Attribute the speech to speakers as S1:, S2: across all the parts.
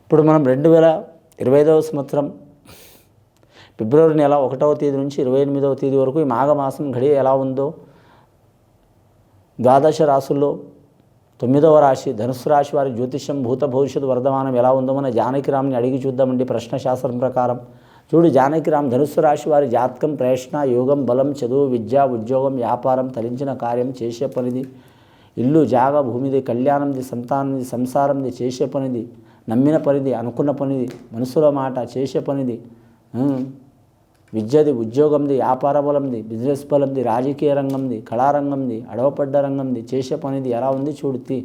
S1: ఇప్పుడు మనం 2025వ సంవత్సరం ఫిబ్రవరి నెల 1వ తేదీ నుంచి 28వ తేదీ వరకు ఈ మాఘమాసం గడియ ఎలా ఉందో, ద్వాదశ రాశుల్లో 9వ రాశి ధనుస్సు రాశి వారి జ్యోతిష్యం భూత భవిష్యత్తు వర్ధమానం ఎలా ఉందో మన జానకిరామ్ని అడిగి చూద్దామండి. ప్రశ్నశాస్త్రం ప్రకారం చూడు, జానకిరామ్ ధనుస్సు రాశి వారి జాతకం ప్రయత్న యోగం, బలం, చదువు, విద్య, ఉద్యోగం, వ్యాపారం, తరించిన కార్యం, చేసే పనిది, ఇల్లు, జాగ, భూమిది, కళ్యాణంది, సంతానంది, సంసారంది, చేసే పనిది, నమ్మిన పనిది, అనుకున్న పనిది, మనసులో మాట, చేసే పనిది, విద్యది, ఉద్యోగంది, వ్యాపార బలంది, బిజినెస్ బలంది, రాజకీయ రంగంది, కళారంగంది, అడవపడ్డ రంగంది, చేసే పనిది ఎలా ఉంది చూడుతి.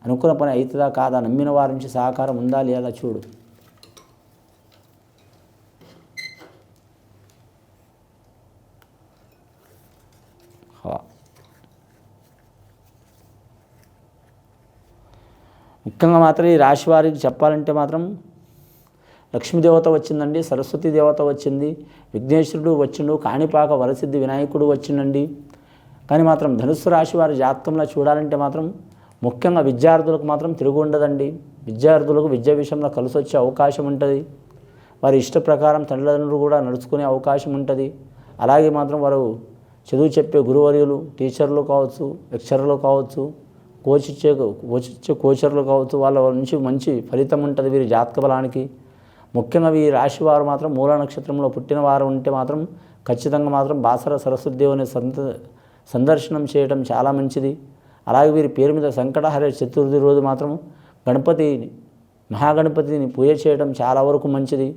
S1: అనుకున్న పని అవుతుందా కాదా, నమ్మిన వారి నుంచి సహకారం ఉందా లేదా చూడు. ముఖ్యంగా మాత్రం ఈ రాశి వారికి చెప్పాలంటే మాత్రం లక్ష్మీదేవత వచ్చిందండి, సరస్వతీ దేవత వచ్చింది, విఘ్నేశ్వరుడు వచ్చిండు, కాణిపాక వరసిద్ధి వినాయకుడు వచ్చిండండి. కానీ మాత్రం ధనుస్సు రాశి వారి జాతకంలో చూడాలంటే మాత్రం ముఖ్యంగా విద్యార్థులకు మాత్రం తిరుగు ఉండదండి. విద్యార్థులకు విద్య విషయంలో కలిసి వచ్చే అవకాశం ఉంటుంది. వారి ఇష్ట ప్రకారం తల్లిదండ్రులు కూడా నడుచుకునే అవకాశం ఉంటుంది. అలాగే మాత్రం వారు చదువు చెప్పే గురువర్యులు, టీచర్లు కావచ్చు, లెక్చరర్లు కావచ్చు, కోచిచ్చే కోచర్లు కావచ్చు, వాళ్ళ నుంచి మంచి ఫలితం ఉంటుంది వీరి జాతక బలానికి. ముఖ్యంగా ఈ రాశి వారు మాత్రం మూల నక్షత్రంలో పుట్టిన వారు ఉంటే మాత్రం ఖచ్చితంగా మాత్రం బాసర సరస్వతి దేవుని సందర్శనం చేయడం చాలా మంచిది. అలాగే వీరి పేరు మీద సంకటహర చతుర్థి రోజు మాత్రం మహాగణపతిని పూజ చేయడం చాలా వరకు మంచిది.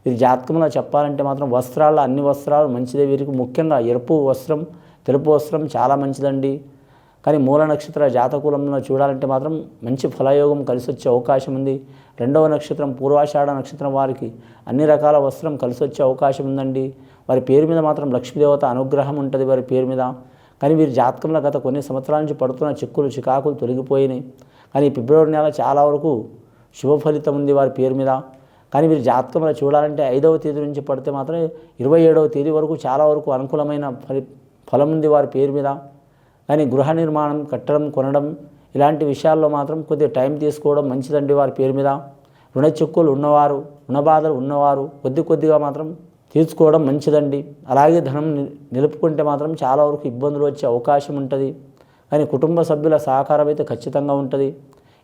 S1: వీరి జాతకంలో చెప్పాలంటే మాత్రం వస్త్రాల్లో అన్ని వస్త్రాలు మంచిదే. వీరికి ముఖ్యంగా ఎరుపు వస్త్రం, తెలుపు వస్త్రం చాలా మంచిదండి. కానీ మూల నక్షత్ర జాతకులంలో చూడాలంటే మాత్రం మంచి ఫలయోగం కలిసి వచ్చే అవకాశం ఉంది. 2వ నక్షత్రం పూర్వాషాఢ నక్షత్రం వారికి అన్ని రకాల వస్త్రం కలిసి వచ్చే అవకాశం ఉందండి. వారి పేరు మీద మాత్రం లక్ష్మీదేవత అనుగ్రహం ఉంటుంది వారి పేరు మీద. కానీ వీరి జాతకంలో గత కొన్ని సంవత్సరాల నుంచి పడుతున్న చిక్కులు చికాకులు తొలగిపోయినాయి. కానీ ఫిబ్రవరి నెల చాలా వరకు శుభ ఫలితం ఉంది వారి పేరు మీద. కానీ వీరి జాతకంలో చూడాలంటే 5వ తేదీ నుంచి పడితే మాత్రం 27వ తేదీ వరకు చాలా వరకు అనుకూలమైన ఫలం ఉంది వారి పేరు మీద. కానీ గృహ నిర్మాణం, కట్టడం, కొనడం ఇలాంటి విషయాల్లో మాత్రం కొద్దిగా టైం తీసుకోవడం మంచిదండి వారి పేరు మీద. రుణ చిక్కులు ఉన్నవారు, రుణ బాధలు ఉన్నవారు కొద్దిగా మాత్రం తీర్చుకోవడం మంచిదండి. అలాగే ధనం నిలుపుకుంటే మాత్రం చాలా వరకు ఇబ్బందులు వచ్చే అవకాశం ఉంటుంది. కానీ కుటుంబ సభ్యుల సహకారం అయితే ఖచ్చితంగా ఉంటుంది.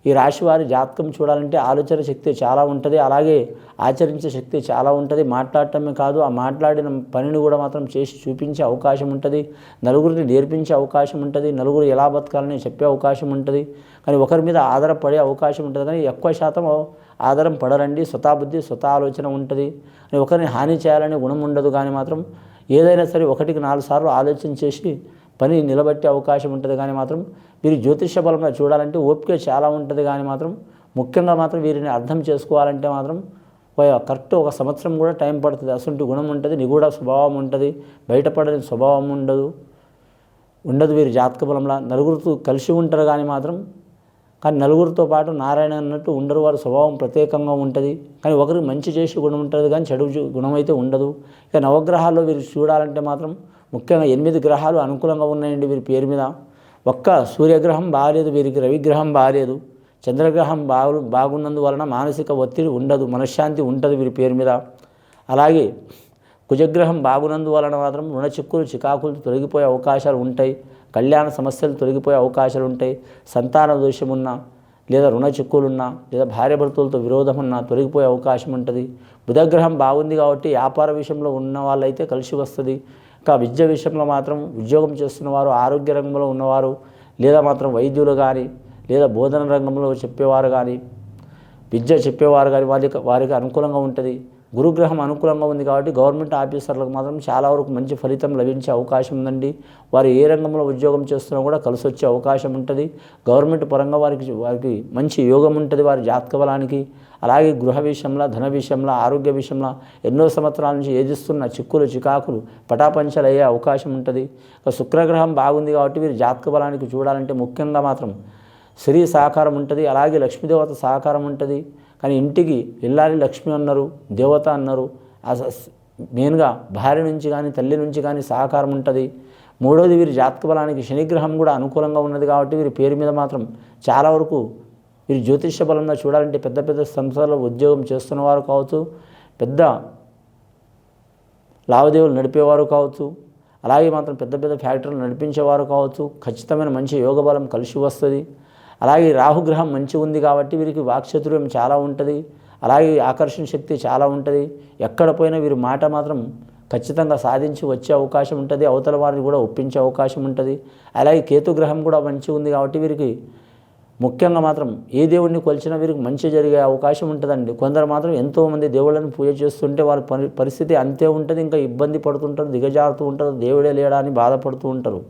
S1: ఈ రాశి వారి జాతకం చూడాలంటే ఆలోచన శక్తి చాలా ఉంటుంది, అలాగే ఆచరించే శక్తి చాలా ఉంటుంది. మాట్లాడటమే కాదు, ఆ మాట్లాడిన పనిని కూడా మాత్రం చేసి చూపించే అవకాశం ఉంటుంది. నలుగురిని నేర్పించే అవకాశం ఉంటుంది. నలుగురు ఎలా బతకాలని చెప్పే అవకాశం ఉంటుంది. కానీ ఒకరి మీద ఆధారపడే అవకాశం ఉంటుంది. కానీ ఎక్కువ శాతం ఆధారం పడరండి. స్వతాబుద్ధి, స్వత ఆలోచన ఉంటుంది. అని ఒకరిని హాని చేయాలనే గుణం ఉండదు. కానీ మాత్రం ఏదైనా సరే 1కి 4 సార్లు ఆలోచన చేసి పని నిలబెట్టే అవకాశం ఉంటుంది. కానీ మాత్రం వీరి జ్యోతిష బలంగా చూడాలంటే ఓపిక చాలా ఉంటుంది. కానీ మాత్రం ముఖ్యంగా మాత్రం వీరిని అర్థం చేసుకోవాలంటే మాత్రం కరెక్ట్ 1 సంవత్సరం కూడా టైం పడుతుంది. అసలు గుణం ఉంటుంది, నిగూఢ స్వభావం ఉంటుంది, బయటపడని స్వభావం ఉండదు వీరి జాతక బలంలో. నలుగురితో కలిసి ఉంటారు కానీ నలుగురితో పాటు నారాయణ అన్నట్టు ఉండరు. వారి స్వభావం ప్రత్యేకంగా ఉంటుంది. కానీ ఒకరికి మంచి చేసే గుణం ఉంటుంది, కానీ చెడు గుణం అయితే ఉండదు. ఇక నవగ్రహాల్లో వీరు చూడాలంటే మాత్రం ముఖ్యంగా 8 గ్రహాలు అనుకూలంగా ఉన్నాయండి వీరి పేరు మీద. ఒక్క సూర్యగ్రహం బాగాలేదు వీరికి, రవిగ్రహం బాగాలేదు, చంద్రగ్రహం బాగున్నందువలన మానసిక ఒత్తిడి ఉండదు, మనశ్శాంతి ఉంటుంది వీరి పేరు మీద. అలాగే కుజగ్రహం బాగున్నందువలన మాత్రం రుణ చిక్కులు చికాకులు తొలగిపోయే అవకాశాలు ఉంటాయి. కళ్యాణ సమస్యలు తొలగిపోయే అవకాశాలు ఉంటాయి. సంతాన దోషమున్నా లేదా రుణ చిక్కులున్నా లేదా భార్యాభర్తలతో విరోధం ఉన్నా తొలగిపోయే అవకాశం ఉంటుంది. బుధగ్రహం బాగుంది కాబట్టి వ్యాపార విషయంలో ఉన్న వాళ్ళైతే కలిసి వస్తుంది. ఇంకా విద్య విషయంలో మాత్రం ఉద్యోగం చేస్తున్నవారు, ఆరోగ్య రంగంలో ఉన్నవారు, లేదా మాత్రం వైద్యులు కానీ లేదా బోధన రంగంలో చెప్పేవారు కానీ, విద్య చెప్పేవారు కానీ వారికి అనుకూలంగా ఉంటుంది. గురుగ్రహం అనుకూలంగా ఉంది కాబట్టి గవర్నమెంట్ ఆఫీసర్లకు మాత్రం చాలా వరకు మంచి ఫలితం లభించే అవకాశం ఉందండి. వారు ఏ రంగంలో ఉద్యోగం చేస్తున్నా కూడా కలిసి వచ్చే అవకాశం ఉంటుంది. గవర్నమెంట్ పరంగా వారికి మంచి యోగం ఉంటుంది వారి జాతక బలానికి. అలాగే గృహ విషయంలో, ధన విషయంలో, ఆరోగ్య విషయంలో ఎన్నో సంవత్సరాల నుంచి ఏదిస్తున్న చిక్కులు చికాకులు పటాపంచలు అయ్యే అవకాశం ఉంటుంది. శుక్రగ్రహం బాగుంది కాబట్టి వీరి జాతక బలానికి చూడాలంటే ముఖ్యంగా మాత్రం స్త్రీ సహకారం ఉంటుంది. అలాగే లక్ష్మీదేవత సహకారం ఉంటుంది. కానీ ఇంటికి ఇల్లాలి లక్ష్మి అన్నారు, దేవత అన్నారు. మెయిన్గా భార్య నుంచి కానీ తల్లి నుంచి కానీ సహకారం ఉంటుంది. మూడోది వీరి జాతక బలానికి శనిగ్రహం కూడా అనుకూలంగా ఉన్నది కాబట్టి వీరి పేరు మీద మాత్రం చాలా వరకు వీరు జ్యోతిష్య బలంగా చూడాలంటే పెద్ద పెద్ద సంస్థలలో ఉద్యోగం చేస్తున్న వారు కావచ్చు, పెద్ద లావాదేవీలు నడిపేవారు కావచ్చు, అలాగే మాత్రం పెద్ద పెద్ద ఫ్యాక్టరీలు నడిపించేవారు కావచ్చు, ఖచ్చితమైన మంచి యోగ బలం కలిసి వస్తుంది. అలాగే రాహుగ్రహం మంచి ఉంది కాబట్టి వీరికి వాక్చాతుర్యం చాలా ఉంటుంది. అలాగే ఆకర్షణ శక్తి చాలా ఉంటుంది. ఎక్కడ పోయినా వీరి మాట మాత్రం ఖచ్చితంగా సాధించి వచ్చే అవకాశం ఉంటుంది. అవతల వారిని కూడా ఒప్పించే అవకాశం ఉంటుంది. అలాగే కేతుగ్రహం కూడా మంచిగా ఉంది కాబట్టి వీరికి ముఖ్యంగా మాత్రం ఏ దేవుడిని కొలిచినా వీరికి మంచి జరిగే అవకాశం ఉంటుందండి. కొందరు మాత్రం ఎంతోమంది దేవుళ్ళని పూజ చేస్తుంటే వారి పరిస్థితి అంతే ఉంటుంది. ఇంకా ఇబ్బంది పడుతుంటారు, దిగజారుతూ ఉంటారు, దేవుడే లేడా అని బాధపడుతూ ఉంటారు.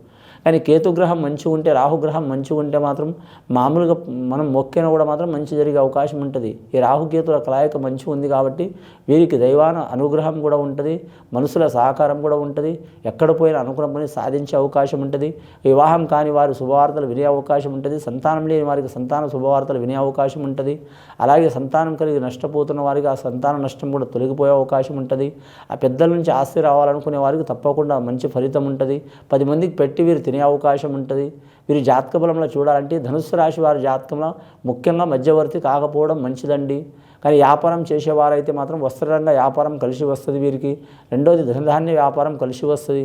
S1: కానీ కేతుగ్రహం మంచిగా ఉంటే, రాహుగ్రహం మంచిగా ఉంటే మాత్రం మామూలుగా మనం మొక్కినా కూడా మాత్రం మంచి జరిగే అవకాశం ఉంటుంది. ఈ రాహుకేతుల కలయిక మంచిగా ఉంది కాబట్టి వీరికి దైవాన అనుగ్రహం కూడా ఉంటుంది, మనుషుల సహకారం కూడా ఉంటుంది. ఎక్కడ పోయినా అనుకున్న పని సాధించే అవకాశం ఉంటుంది. వివాహం కాని వారు శుభవార్తలు వినే అవకాశం ఉంటుంది. సంతానం లేని వారికి సంతాన శుభవార్తలు వినే అవకాశం ఉంటుంది. అలాగే సంతానం కలిగి నష్టపోతున్న వారికి ఆ సంతాన నష్టం కూడా తొలగిపోయే అవకాశం ఉంటుంది. ఆ పెద్దల నుంచి ఆస్తి రావాలనుకునే వారికి తప్పకుండా మంచి ఫలితం ఉంటుంది. 10 మందికి పెట్టి వీరు తినే అవకాశం ఉంటుంది. వీరి జాతక బలంలో చూడాలంటే ధనుస్సు రాశి వారి జాతకంలో ముఖ్యంగా మధ్యవర్తి కాకపోవడం మంచిదండి. కానీ వ్యాపారం చేసేవారైతే మాత్రం వస్త్రరంగ వ్యాపారం కలిసి వస్తుంది వీరికి. రెండవది ధనధాన్య వ్యాపారం కలిసి వస్తుంది.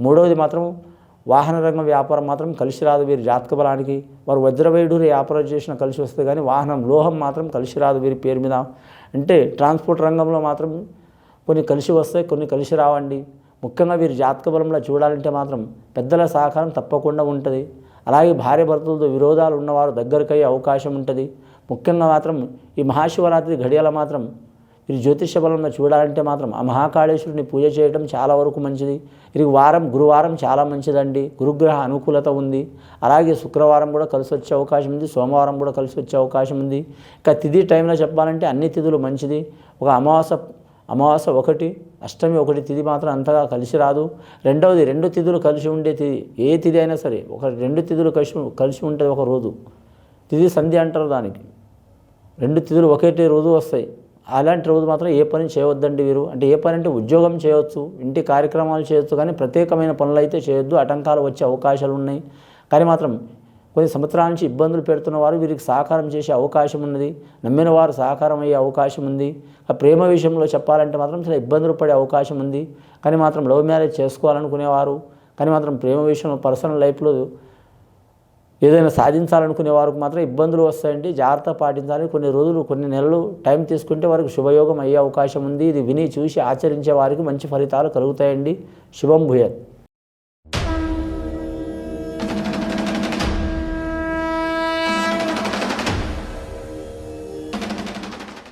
S1: మూడవది మాత్రం వాహన రంగం వ్యాపారం మాత్రం కలిసి రాదు వీరి జాతక బలానికి. వారు వజ్రవైడూరి వ్యాపారం చేసిన కలిసి వస్తుంది, కానీ వాహనం లోహం మాత్రం కలిసి రాదు వీరి పేరు మీద. అంటే ట్రాన్స్పోర్ట్ రంగంలో మాత్రం కొన్ని కలిసి వస్తాయి, కొన్ని కలిసి రావండి. ముఖ్యంగా వీరి జాతక బలంలో చూడాలంటే మాత్రం పెద్దల సహకారం తప్పకుండా ఉంటుంది. అలాగే భార్య భర్తలతో విరోధాలు ఉన్నవారు దగ్గరకయ్యే అవకాశం ఉంటుంది. ముఖ్యంగా మాత్రం ఈ మహాశివరాత్రి ఘడియల మాత్రం వీరి జ్యోతిష బలంలో చూడాలంటే మాత్రం ఆ మహాకాళేశ్వరుని పూజ చేయడం చాలా వరకు మంచిది. వీరికి గురువారం చాలా మంచిదండి. గురుగ్రహ అనుకూలత ఉంది. అలాగే శుక్రవారం కూడా కలిసి వచ్చే అవకాశం ఉంది, సోమవారం కూడా కలిసి వచ్చే అవకాశం ఉంది. ఇంకా తిథి టైంలో చెప్పాలంటే అన్ని తిథులు మంచిది. ఒక అమావాస్య ఒకటి, అష్టమి ఒకటి తిథి మాత్రం అంతగా కలిసి రాదు. రెండవది 2 తిథులు కలిసి ఉండే తిథి, ఏ తిథి అయినా సరే ఒక 2 తిథులు కలిసి ఉంటుంది ఒక రోజు. తిథి సంధ్య అంటారు దానికి. 2 తిథులు ఒకే రోజు వస్తాయి. అలాంటి రోజు మాత్రం ఏ పని చేయవద్దండి వీరు. అంటే ఏ పని అంటే ఉద్యోగం చేయవచ్చు, ఇంటి కార్యక్రమాలు చేయొచ్చు, కానీ ప్రత్యేకమైన పనులు అయితే చేయొద్దు. ఆటంకాలు వచ్చే అవకాశాలు ఉన్నాయి. కానీ మాత్రం కొన్ని సంవత్సరాల నుంచి ఇబ్బందులు పెడుతున్న వారు వీరికి సహకారం చేసే అవకాశం ఉన్నది. నమ్మిన వారు సహకారం అయ్యే అవకాశం ఉంది. ఆ ప్రేమ విషయంలో చెప్పాలంటే మాత్రం చాలా ఇబ్బందులు పడే అవకాశం ఉంది. కానీ మాత్రం లవ్ మ్యారేజ్ చేసుకోవాలనుకునేవారు, కానీ మాత్రం ప్రేమ విషయంలో పర్సనల్ లైఫ్లో ఏదైనా సాధించాలనుకునే వారికి మాత్రం ఇబ్బందులు వస్తాయండి. జాగ్రత్త పాటించాలి. కొన్ని రోజులు, కొన్ని నెలలు టైం తీసుకుంటే వారికి శుభయోగం అయ్యే అవకాశం ఉంది. ఇది విని చూసి ఆచరించే వారికి మంచి ఫలితాలు కలుగుతాయండి. శుభం భూయాత్.